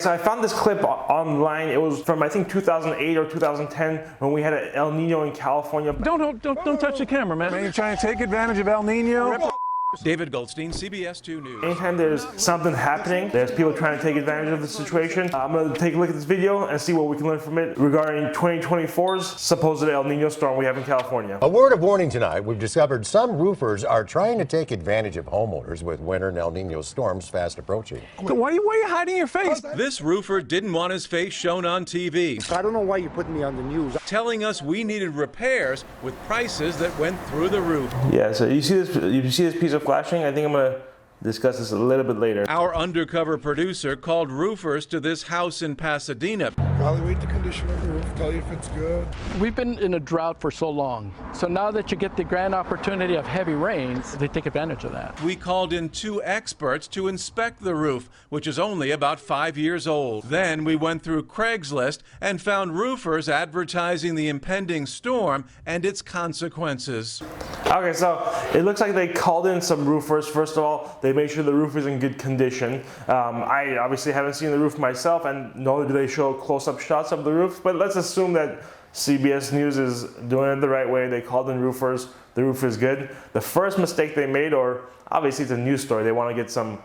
So I found this clip online. It was from I think 2008 or 2010 when we had an El Nino in California. Don't touch the camera, man. Man, you're trying to take advantage of El Nino? David Goldstein, CBS 2 News. Anytime there's something happening, there's people trying to take advantage of the situation. I'm going to take a look at this video and see what we can learn from it regarding 2024's supposed El Nino storm we have in California. A word of warning tonight. We've discovered some roofers are trying to take advantage of homeowners with winter and El Nino storms fast approaching. So why are you hiding your face? This roofer didn't want his face shown on TV, I don't know why you're putting me on the news. telling us we needed repairs with prices that went through the roof. Yeah, so you see this piece of flashing? I think I'm going to discuss this a little bit later. Our undercover producer called roofers to this house in Pasadena. Evaluate the condition of the roof, tell you if it's good. We've been in a drought for so long. So now that you get the grand opportunity of heavy rains, they take advantage of that. We called in 2 experts to inspect the roof, which is only about 5 years old. Then we went through Craigslist and found roofers advertising the impending storm and its consequences. Okay, so it looks like they called in some roofers. First of all, they made sure the roof is in good condition. I obviously haven't seen the roof myself, and nor do they show close-up shots of the roof, but let's assume that CBS News is doing it the right way. They called in roofers. The roof is good. The first mistake they made, or obviously it's a news story, they want to get some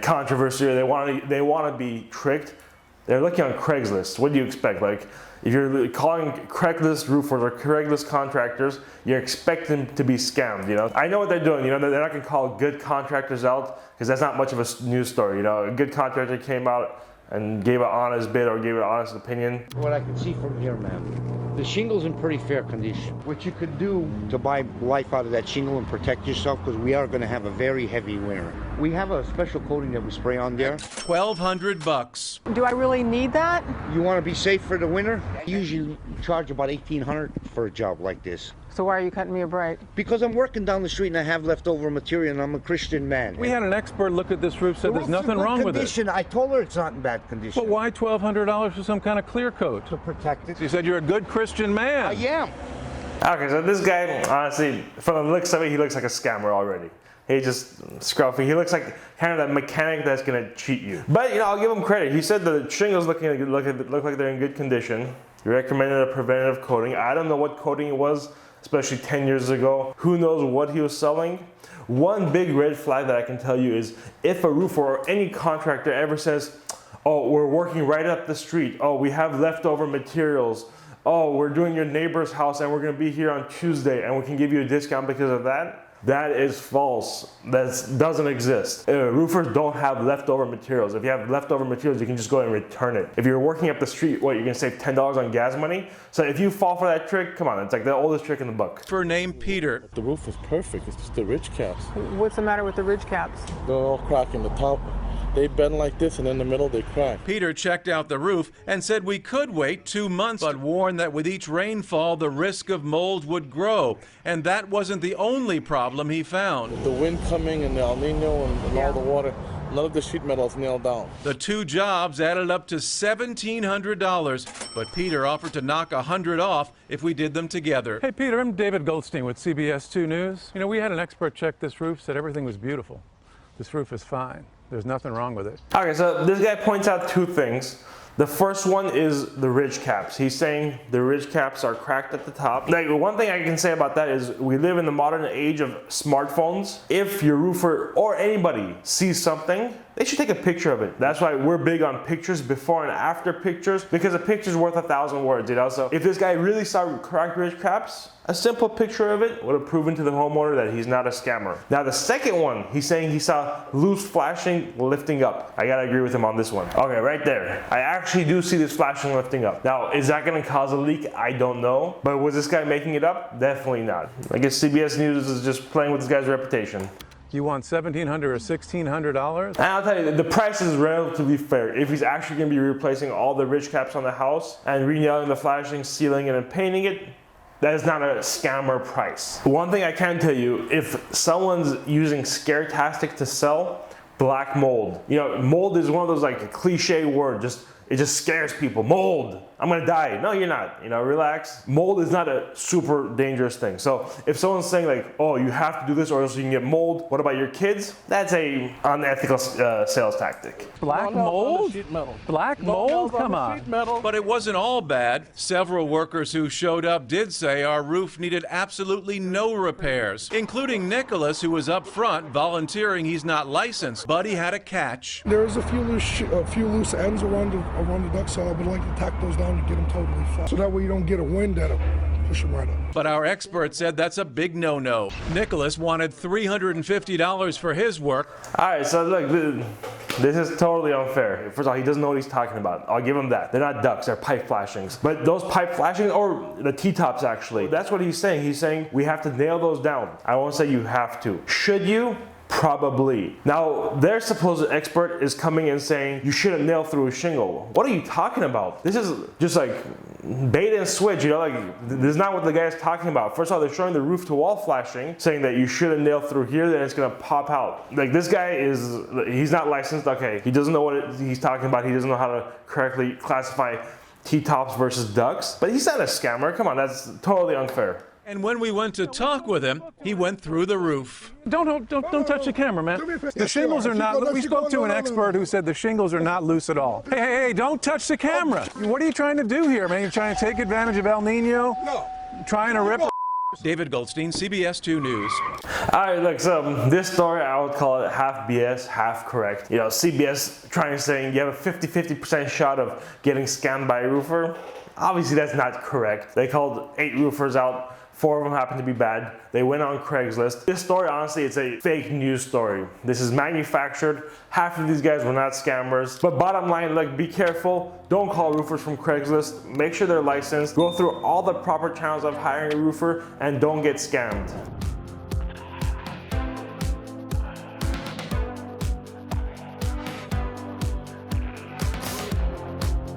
controversy, or they want to be tricked. They're looking on Craigslist. What do you expect? Like, if you're calling Craigslist roofers or Craigslist contractors, you're expecting to be scammed, you know? I know what they're doing, you know, they're not gonna call good contractors out, because that's not much of a news story, you know? A good contractor came out and gave an honest bid or gave an honest opinion. What I can see from here, ma'am, the shingle's in pretty fair condition. What you could do to buy life out of that shingle and protect yourself, because we are going to have a very heavy winter. We have a special coating that we spray on there. $1,200. Do I really need that? You want to be safe for the winter? I usually charge about $1,800 for a job like this. So why are you cutting me a break? Because I'm working down the street and I have leftover material and I'm a Christian man. We had an expert look at this roof, said there's nothing wrong with it. I told her it's not in bad condition. But why $1,200 for some kind of clear coat? To protect it. You said you're a good Christian man. I am. Okay, so this guy, honestly, from the looks of it, he looks like a scammer already. He's just scruffy. He looks like kind of that mechanic that's gonna cheat you. But you know, I'll give him credit. He said the shingles look like they're in good condition. He recommended a preventative coating. I don't know what coating it was, especially 10 years ago. Who knows what he was selling? One big red flag that I can tell you is if a roofer or any contractor ever says, oh, we're working right up the street. Oh, we have leftover materials. Oh, we're doing your neighbor's house and we're gonna be here on Tuesday and we can give you a discount because of that. That is false. That doesn't exist. Roofers don't have leftover materials. If you have leftover materials, you can just go and return it. If you're working up the street, what, you're gonna save $10 on gas money? So if you fall for that trick, come on, it's like the oldest trick in the book. For named Peter. The roof is perfect, it's just the ridge caps. What's the matter with the ridge caps? They're all cracking the top. They bend like this and in the middle they crack. Peter checked out the roof and said we could wait 2 months, but warned that with each rainfall, the risk of mold would grow. And that wasn't the only problem he found. The wind coming and the El Nino and all the water, none of the sheet metal is nailed down. The 2 jobs added up to $1,700, but Peter offered to knock $100 off if we did them together. Hey, Peter, I'm David Goldstein with CBS 2 News. You know, we had an expert check this roof, said everything was beautiful. This roof is fine. There's nothing wrong with it. Okay, so this guy points out 2 things. The first one is the ridge caps. He's saying the ridge caps are cracked at the top. Like, one thing I can say about that is we live in the modern age of smartphones. If your roofer or anybody sees something, they should take a picture of it. That's why we're big on pictures, before and after pictures, because a picture's worth 1,000 words, you know? So if this guy really saw cracked ridge caps, a simple picture of it would have proven to the homeowner that he's not a scammer. Now the second one, he's saying he saw loose flashing lifting up. I gotta agree with him on this one. Okay, right there. I actually do see this flashing lifting up. Now, is that gonna cause a leak? I don't know. But was this guy making it up? Definitely not. I guess CBS News is just playing with this guy's reputation. You want $1,700 or $1,600? And I'll tell you, the price is relatively fair. If he's actually gonna be replacing all the ridge caps on the house and renailing the flashing, sealing it, and painting it, that is not a scammer price. One thing I can tell you, if someone's using scare tactics to sell, black mold. You know, mold is one of those like a cliche word, just it just scares people. Mold, I'm gonna die. No, you're not. You know, relax. Mold is not a super dangerous thing. So if someone's saying like, oh, you have to do this or else you can get mold, what about your kids? That's a unethical sales tactic. Black mold? Black mold? Come on. But it wasn't all bad. Several workers who showed up did say our roof needed absolutely no repairs, including Nicholas, who was up front volunteering he's not licensed, but he had a catch. There's a few loose ends around the duct saw, but I like to tack those down to get them totally flat. So that way you don't get a wind that'll push them right up. But our expert said that's a big no-no. Nicholas wanted $350 for his work. All right, so look, this is totally unfair. First of all, he doesn't know what he's talking about. I'll give him that. They're not ducks, they're pipe flashings. But those pipe flashings, or the T-tops actually, that's what he's saying. He's saying we have to nail those down. I won't say you have to. Should you? Probably. Now, their supposed expert is coming and saying you shouldn't nail through a shingle. What are you talking about? This is just like bait and switch, you know, like this is not what the guy's talking about. First of all, they're showing the roof to wall flashing, saying that you shouldn't nail through here, then it's gonna pop out. Like this guy he's not licensed, okay. He doesn't know what he's talking about. He doesn't know how to correctly classify T-tops versus ducks. But he's not a scammer, come on, that's totally unfair. And when we went to talk with him, he went through the roof. Don't touch the camera, man. The shingles are not, we spoke to an expert who said the shingles are not loose at all. Hey, don't touch the camera. What are you trying to do here, man? You trying to take advantage of El Nino? No. Trying to rip? David Goldstein, CBS 2 News. All right, look, so this story, I would call it half BS, half correct. You know, CBS saying you have a 50% shot of getting scammed by a roofer. Obviously, that's not correct. They called 8 roofers out. 4 of them happened to be bad. They went on Craigslist. This story, honestly, it's a fake news story. This is manufactured. Half of these guys were not scammers. But bottom line, like, be careful. Don't call roofers from Craigslist. Make sure they're licensed. Go through all the proper channels of hiring a roofer and don't get scammed.